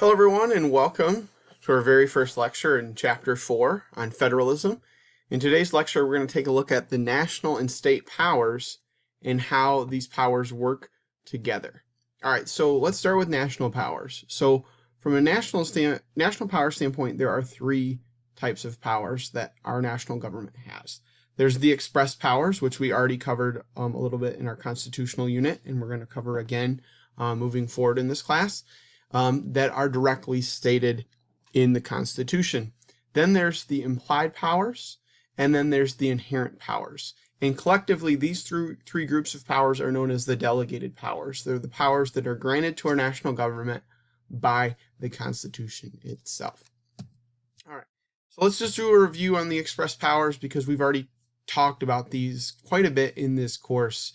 Hello everyone and welcome to our very first lecture in Chapter 4 on federalism. In today's lecture we're going to take a look at the national and state powers and how these powers work together. Alright, so let's start with national powers. So from a national power standpoint, there are three types of powers that our national government has. There's the express powers, which we already covered a little bit in our constitutional unit, and we're going to cover again moving forward in this class. That are directly stated in the Constitution. Then there's the implied powers, and then there's the inherent powers. And collectively, these three groups of powers are known as the delegated powers. They're the powers that are granted to our national government by the Constitution itself. All right, so let's just do a review on the express powers because we've already talked about these quite a bit in this course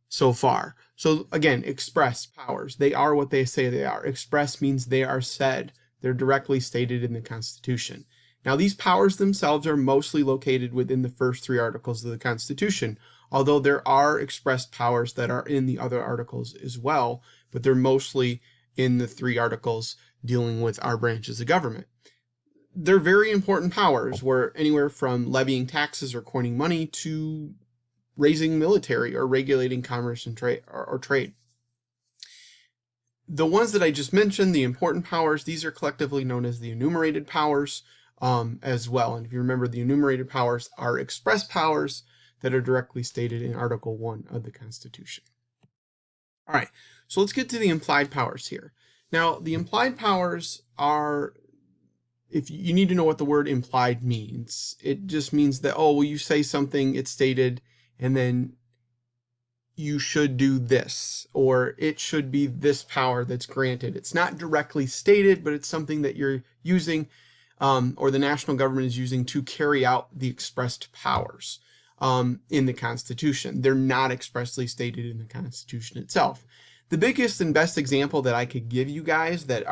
so far. So again, express powers, they are what they say they are. Express means they are said. They're directly stated in the Constitution. Now these powers themselves are mostly located within the first three articles of the Constitution, although there are expressed powers that are in the other articles as well, but they're mostly in the three articles dealing with our branches of government. They're very important powers, where anywhere from levying taxes or coining money to raising military or regulating commerce and trade. The ones that I just mentioned, the important powers, these are collectively known as the enumerated powers as well. And if you remember, the enumerated powers are express powers that are directly stated in Article 1 of the Constitution. All right, so let's get to the implied powers here. Now, the implied powers are, if you need to know what the word implied means, it just means that, oh, well, you say something, it's stated, and then you should do this, or it should be this power that's granted. It's not directly stated, but it's something that you're using, or the national government is using to carry out the expressed powers in the Constitution. They're not expressly stated in the Constitution itself. The biggest and best example that I could give you guys that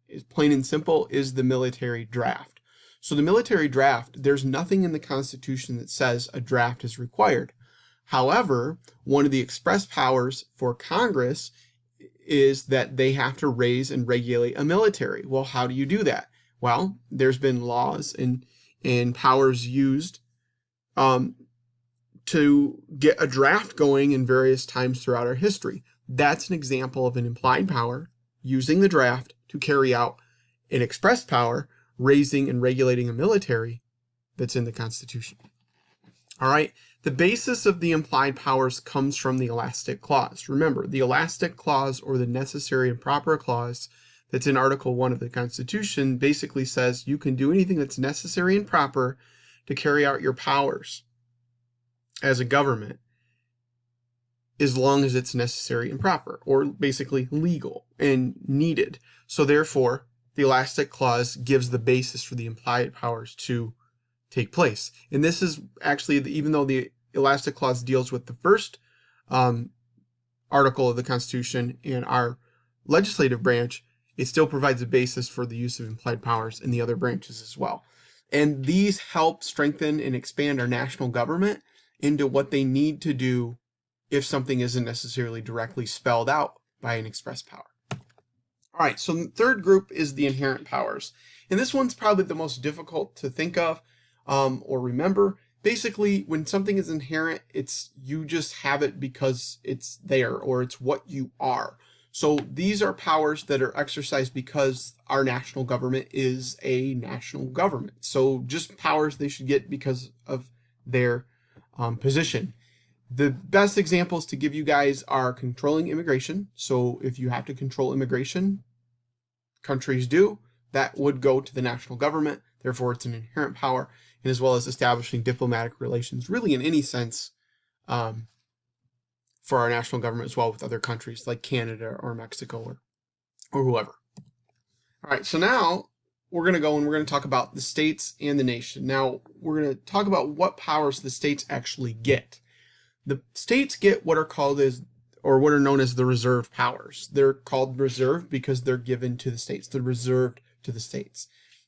is plain and simple is the military draft. So the military draft, there's nothing in the Constitution that says a draft is required. However, one of the express powers for Congress is that they have to raise and regulate a military. Well, how do you do that? Well, there's been laws and powers used to get a draft going in various times throughout our history. That's an example of an implied power using the draft to carry out an express power, raising and regulating a military that's in the Constitution. All right, the basis of the implied powers comes from the elastic clause. Remember, the elastic clause, or the necessary and proper clause that's in Article 1 of the Constitution, basically says you can do anything that's necessary and proper to carry out your powers as a government as long as it's necessary and proper, or basically legal and needed. So therefore, the elastic clause gives the basis for the implied powers to take place. And this is actually, even though the elastic clause deals with the first article of the Constitution and our legislative branch, it still provides a basis for the use of implied powers in the other branches as well. And these help strengthen and expand our national government into what they need to do if something isn't necessarily directly spelled out by an express power. All right, so the third group is the inherent powers. And this one's probably the most difficult to think of or remember. Basically, when something is inherent, you just have it because it's there, or it's what you are. So these are powers that are exercised because our national government is a national government. So just powers they should get because of their position. The best examples to give you guys are controlling immigration. So if you have to control immigration, countries do, that would go to the national government. Therefore, it's an inherent power, and as well as establishing diplomatic relations, really in any sense, for our national government as well with other countries like Canada or Mexico or whoever. All right, so now we're going to go and we're going to talk about the states and the nation. Now, we're going to talk about what powers the states actually get. The states get what are called what are known as the reserved powers. They're called reserved because they're given to the states. They're reserved to the states.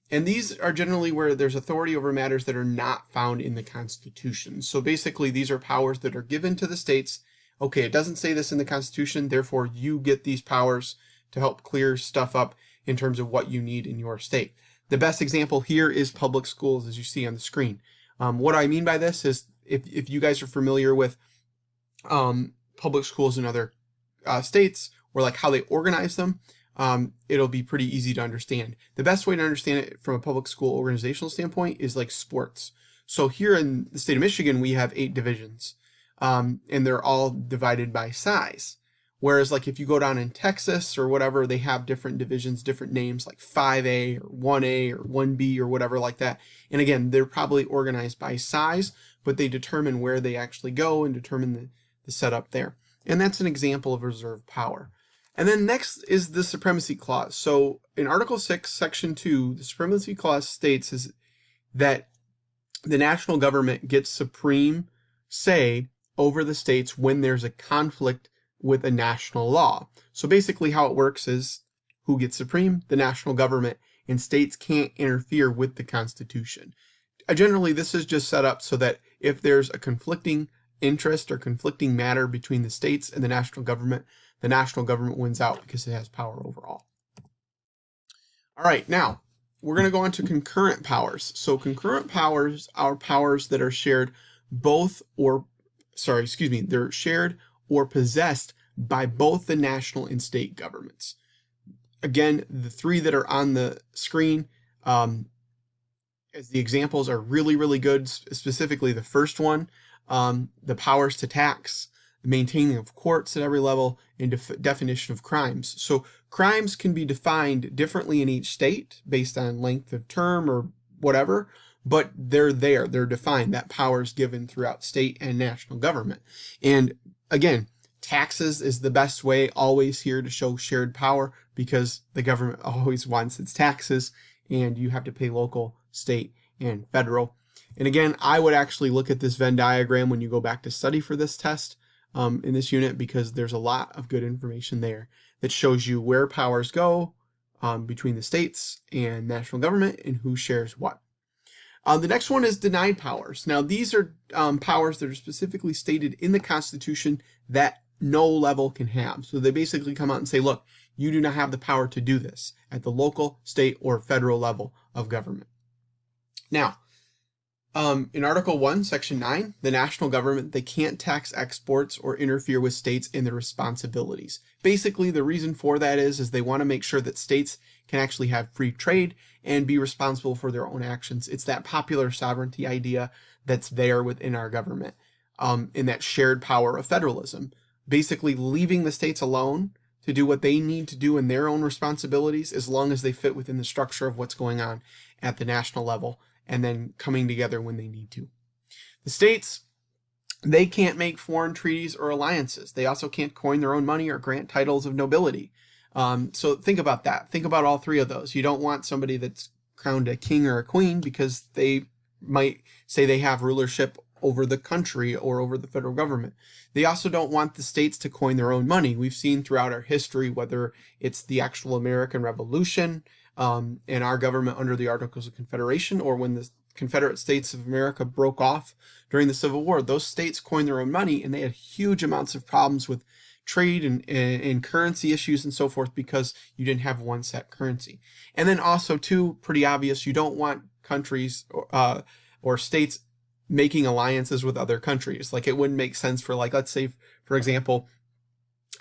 And these are generally where there's authority over matters that are not found in the Constitution. So basically, these are powers that are given to the states. Okay, it doesn't say this in the Constitution, therefore you get these powers to help clear stuff up in terms of what you need in your state. The best example here is public schools, as you see on the screen. What I mean by this is if you guys are familiar with public schools in other states, or like how they organize them, it'll be pretty easy to understand. The best way to understand it from a public school organizational standpoint is like sports. So here in the state of Michigan, we have 8 divisions, and they're all divided by size. Whereas like if you go down in Texas or whatever, they have different divisions, different names like 5A or 1A or 1B or whatever like that. And again, they're probably organized by size, but they determine where they actually go and determine the setup there. And that's an example of reserve power. And then next is the Supremacy Clause. So in Article 6, Section 2, the Supremacy Clause states is that the national government gets supreme say over the states when there's a conflict with a national law. So basically how it works is who gets supreme? The national government, and states can't interfere with the Constitution. Generally, this is just set up so that if there's a conflicting interest or conflicting matter between the states and the national government wins out because it has power overall. All right, now we're going to go on to concurrent powers. So concurrent powers are powers that are shared they're shared or possessed by both the national and state governments. Again, the 3 that are on the screen as the examples are really, really good. Specifically, the first one, the powers to tax, the maintaining of courts at every level, and definition of crimes. So crimes can be defined differently in each state based on length of term or whatever, but they're defined. That power is given throughout state and national government. And again, taxes is the best way always here to show shared power, because the government always wants its taxes and you have to pay local, state, and federal. And again, I would actually look at this Venn diagram when you go back to study for this test in this unit, because there's a lot of good information there that shows you where powers go between the states and national government and who shares what. The next one is denied powers. Now, these are powers that are specifically stated in the Constitution that no level can have. So they basically come out and say, look, you do not have the power to do this at the local, state, or federal level of government. Now, in Article 1, Section 9, the national government, they can't tax exports or interfere with states in their responsibilities. Basically, the reason for that is they want to make sure that states can actually have free trade and be responsible for their own actions. It's that popular sovereignty idea that's there within our government, in that shared power of federalism. Basically leaving the states alone to do what they need to do in their own responsibilities, as long as they fit within the structure of what's going on at the national level, and then coming together when they need to. The states, they can't make foreign treaties or alliances. They also can't coin their own money or grant titles of nobility. So think about that. Think about all 3 of those. You don't want somebody that's crowned a king or a queen because they might say they have rulership over the country or over the federal government. They also don't want the states to coin their own money. We've seen throughout our history, whether it's the actual American Revolution and our government under the Articles of Confederation, or when the Confederate States of America broke off during the Civil War, those states coined their own money, and they had huge amounts of problems with trade and currency issues and so forth, because you didn't have one set currency. And then also, too, pretty obvious, you don't want countries or states making alliances with other countries. Like, it wouldn't make sense for, like, let's say, for example,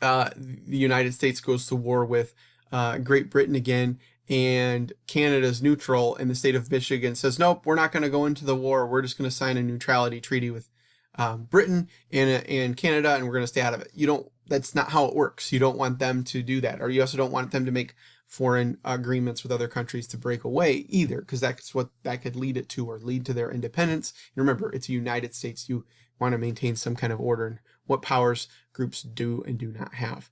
the United States goes to war with Great Britain again, and Canada's neutral, and the state of Michigan says, nope, we're not going to go into the war. We're just going to sign a neutrality treaty with Britain and Canada, and we're going to stay out of it. That's not how it works. You don't want them to do that. Or you also don't want them to make foreign agreements with other countries to break away either, because that's what that could lead it to, or lead to their independence. And remember, it's the United States. You want to maintain some kind of order in what powers groups do and do not have.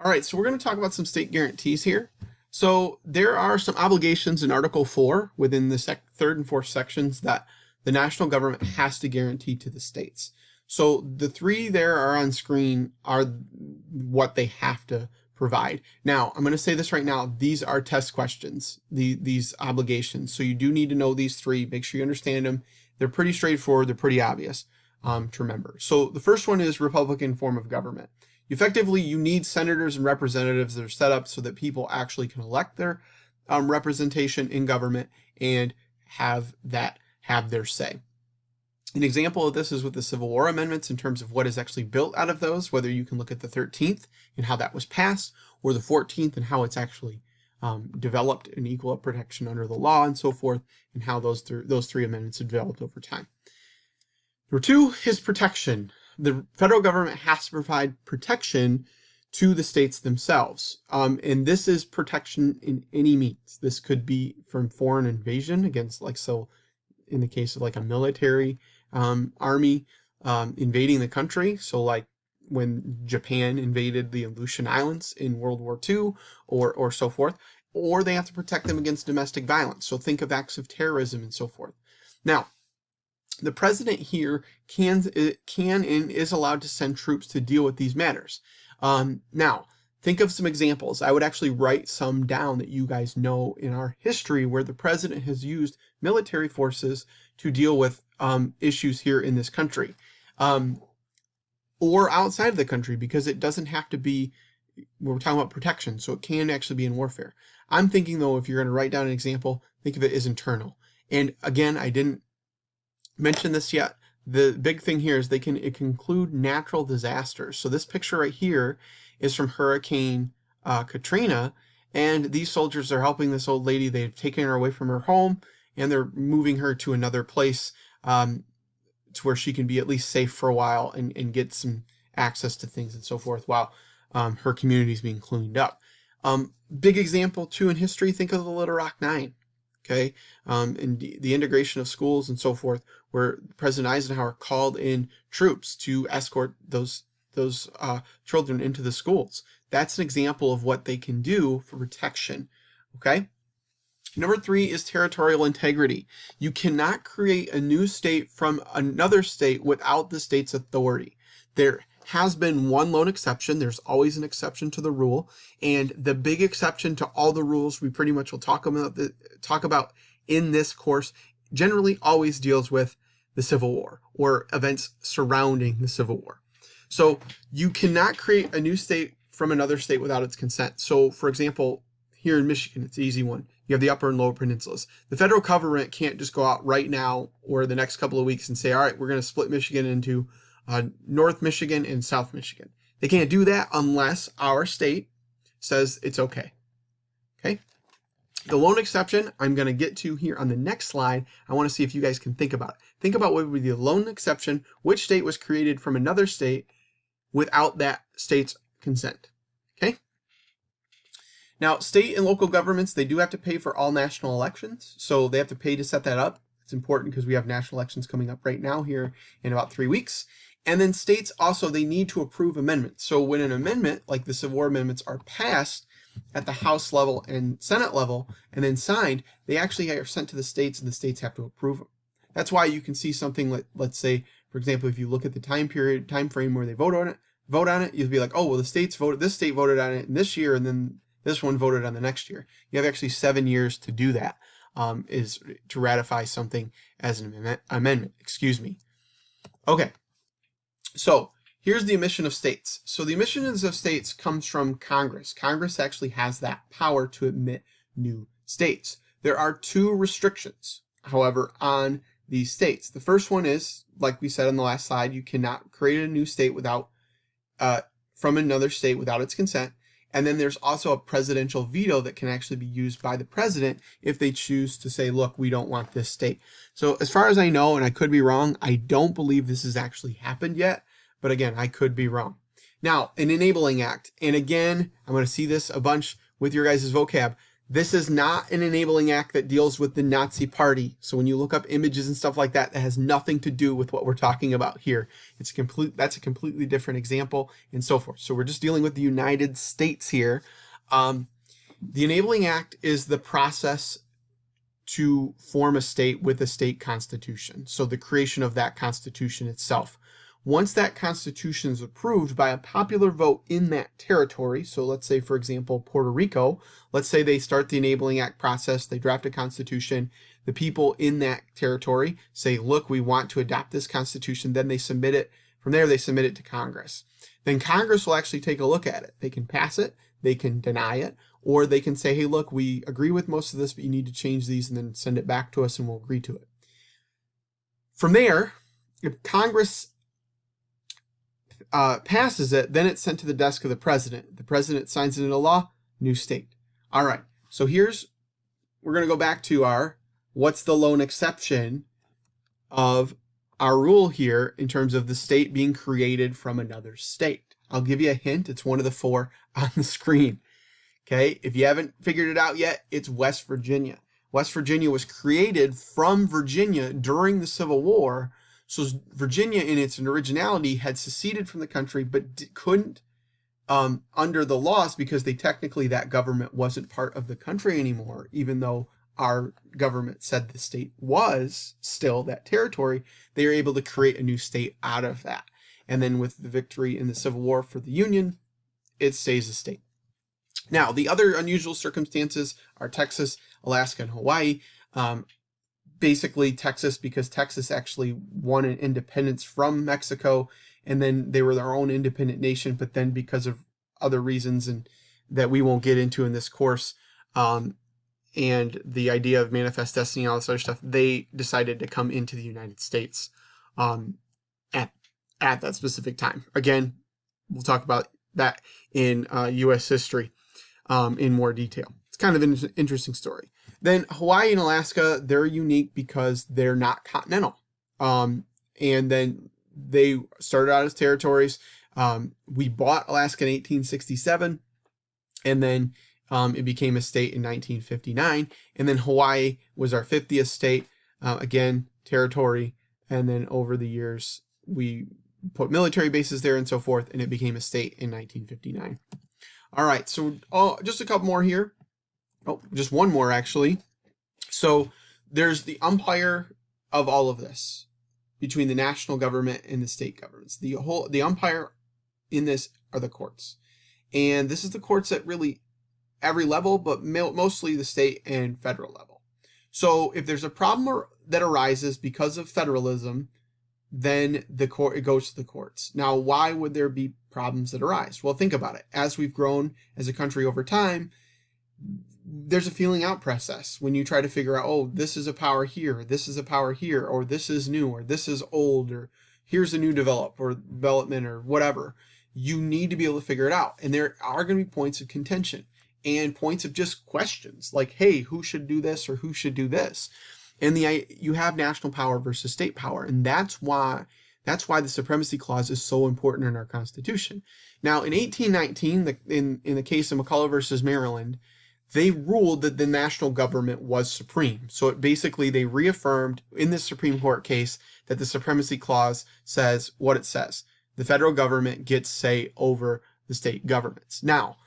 All right, so we're going to talk about some state guarantees here. So there are some obligations in Article 4 within the 3rd and 4th sections that the national government has to guarantee to the states. So the 3 there are on screen are what they have to provide. Now, I'm going to say this right now. These are test questions, these obligations. So you do need to know these 3. Make sure you understand them. They're pretty straightforward. They're pretty obvious to remember. So the first one is Republican form of government. Effectively, you need senators and representatives that are set up so that people actually can elect their representation in government and have their say. An example of this is with the Civil War amendments in terms of what is actually built out of those, whether you can look at the 13th and how that was passed, or the 14th and how it's actually developed an equal protection under the law and so forth, and how those three amendments have developed over time. Number two is protection. The federal government has to provide protection to the states themselves. And this is protection in any means. This could be from foreign invasion against, like, so in the case of like a military army invading the country. So like when Japan invaded the Aleutian Islands in World War II or so forth, or they have to protect them against domestic violence. So think of acts of terrorism and so forth. Now, the president here can and is allowed to send troops to deal with these matters. Now, think of some examples. I would actually write some down that you guys know in our history where the president has used military forces to deal with issues here in this country, or outside of the country, because it doesn't have to be, we're talking about protection, so it can actually be in warfare. I'm thinking, though, if you're going to write down an example, think of it as internal. And again, I didn't mention this yet. The big thing here is it can include natural disasters. So this picture right here is from Hurricane Katrina, and these soldiers are helping this old lady. They've taken her away from her home, and they're moving her to another place to where she can be at least safe for a while and get some access to things and so forth while her community is being cleaned up. Big example, too, in history, think of the Little Rock Nine. Okay, and the integration of schools and so forth, where President Eisenhower called in troops to escort those children into the schools. That's an example of what they can do for protection. Okay. Number three is territorial integrity. You cannot create a new state from another state without the state's authority. There has been one lone exception. There's always an exception to the rule, and the big exception to all the rules we pretty much will talk about in this course generally always deals with the Civil War or events surrounding the Civil War. So you cannot create a new state from another state without its consent. So, for example, here in Michigan, it's an easy one. You have the upper and lower peninsulas. The federal government can't just go out right now or the next couple of weeks and say, all right, we're going to split Michigan into North Michigan and South Michigan. They can't do that unless our state says it's okay. Okay. The lone exception I'm going to get to here on the next slide. I want to see if you guys can think about it. Think about what would be the lone exception, which state was created from another state without that state's consent. Okay. Now, state and local governments, they do have to pay for all national elections. So they have to pay to set that up. It's important because we have national elections coming up right now here in about 3 weeks. And then states also, they need to approve amendments. So when an amendment, like the Civil War amendments, are passed at the House level and Senate level and then signed, they actually are sent to the states and the states have to approve them. That's why you can see something like, let's say, for example, if you look at the time frame where they vote on it, you'll be like, oh, well, this state voted on it in this year, and then this one voted on the next year. You have actually 7 years to do that, is to ratify something as an amendment. Excuse me. Okay. So here's the admission of states. So the admissions of states comes from Congress. Congress actually has that power to admit new states. There are 2 restrictions, however, on these states. The first one is, like we said on the last slide, you cannot create a new state without from another state without its consent. And then there's also a presidential veto that can actually be used by the president if they choose to say, look, we don't want this state. So as far as I know, and I could be wrong, I don't believe this has actually happened yet. But again, I could be wrong. Now, an enabling act. And again, I'm going to see this a bunch with your guys' vocab. This is not an enabling act that deals with the Nazi Party. So when you look up images and stuff like that, that has nothing to do with what we're talking about here. That's a completely different example and so forth. So we're just dealing with the United States here. The enabling act is the process to form a state with a state constitution. So the creation of that constitution itself. Once that constitution is approved by a popular vote in that territory, so let's say, for example, Puerto Rico, let's say they start the Enabling Act process, they draft a constitution, the people in that territory say, look, we want to adopt this constitution, then they submit it, from there they submit it to Congress. then Congress will actually take a look at it. They can pass it, they can deny it, or they can say, hey, look, we agree with most of this, but you need to change these, and then send it back to us and we'll agree to it. From there, if Congress passes it, then it's sent to the desk of the president. The president signs it into law, new state. All right, so we're going to go back to our what's the lone exception of our rule here in terms of the state being created from another state. I'll give you a hint. It's one of the 4 on the screen. Okay, if you haven't figured it out yet, it's West Virginia. West Virginia was created from Virginia during the Civil War. So Virginia, in its originality, had seceded from the country, but couldn't under the laws, because that government wasn't part of the country anymore, even though our government said the state was still that territory. They were able to create a new state out of that. And then with the victory in the Civil War for the Union, it stays a state. Now, the other unusual circumstances are Texas, Alaska, and Hawaii. Basically Texas, because Texas actually won an independence from Mexico, and then they were their own independent nation, but then because of other reasons and that we won't get into in this course, and the idea of manifest destiny and all this other stuff, they decided to come into the United States at that specific time. Again, we'll talk about that in U.S. history in more detail. It's kind of an interesting story. Then Hawaii and Alaska, they're unique because they're not continental. And then they started out as territories. We bought Alaska in 1867, and then it became a state in 1959. And then Hawaii was our 50th state, again, territory. And then over the years, we put military bases there and so forth, and it became a state in 1959. All right, so just a couple more here. Oh, just one more, actually. So there's the umpire of all of this between the national government and the state governments. The umpire in this are the courts. And this is the courts at really every level, but mostly the state and federal level. So if there's a problem that arises because of federalism, then it goes to the courts. Now, why would there be problems that arise? Well, think about it. As we've grown as a country over time, there's a feeling out process when you try to figure out, oh, this is a power here, this is a power here, or this is new, or this is old, or here's a new development, or whatever. You need to be able to figure it out. And there are going to be points of contention and points of just questions like, hey, who should do this or who should do this? And you have national power versus state power. And that's why the Supremacy Clause is so important in our Constitution. Now, in 1819, in the case of McCulloch versus Maryland, they ruled that the national government was supreme. So basically they reaffirmed in this Supreme Court case that the Supremacy Clause says what it says. The federal government gets say over the state governments. Now,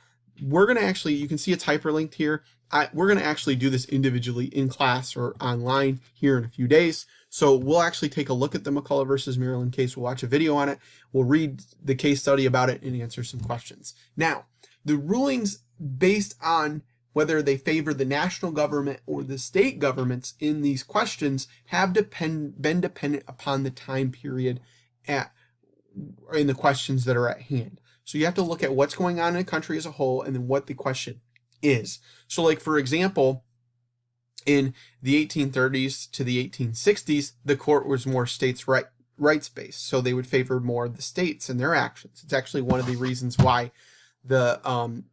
we're going to actually, you can see it's hyperlinked here. We're going to actually do this individually in class or online here in a few days. So we'll actually take a look at the McCulloch versus Maryland case. We'll watch a video on it. We'll read the case study about it and answer some questions. Now, the rulings based on whether they favor the national government or the state governments in these questions have been dependent upon the time period in the questions that are at hand. So you have to look at what's going on in a country as a whole and then what the question is. So like, for example, in the 1830s to the 1860s, the court was more states' rights-based. So they would favor more of the states and their actions. It's actually one of the reasons why the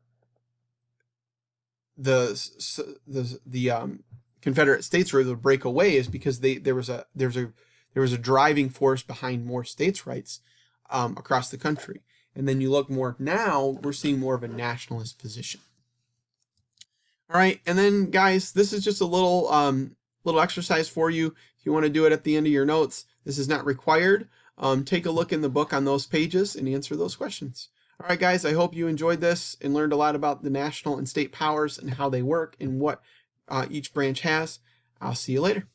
Confederate States were able to break away, is because there was a driving force behind more states' rights across the country. And then you look more now, we're seeing more of a nationalist position. All right, and then guys, this is just a little exercise for you. If you want to do it at the end of your notes, this is not required. Take a look in the book on those pages and answer those questions. All right, guys, I hope you enjoyed this and learned a lot about the national and state powers and how they work and what each branch has. I'll see you later.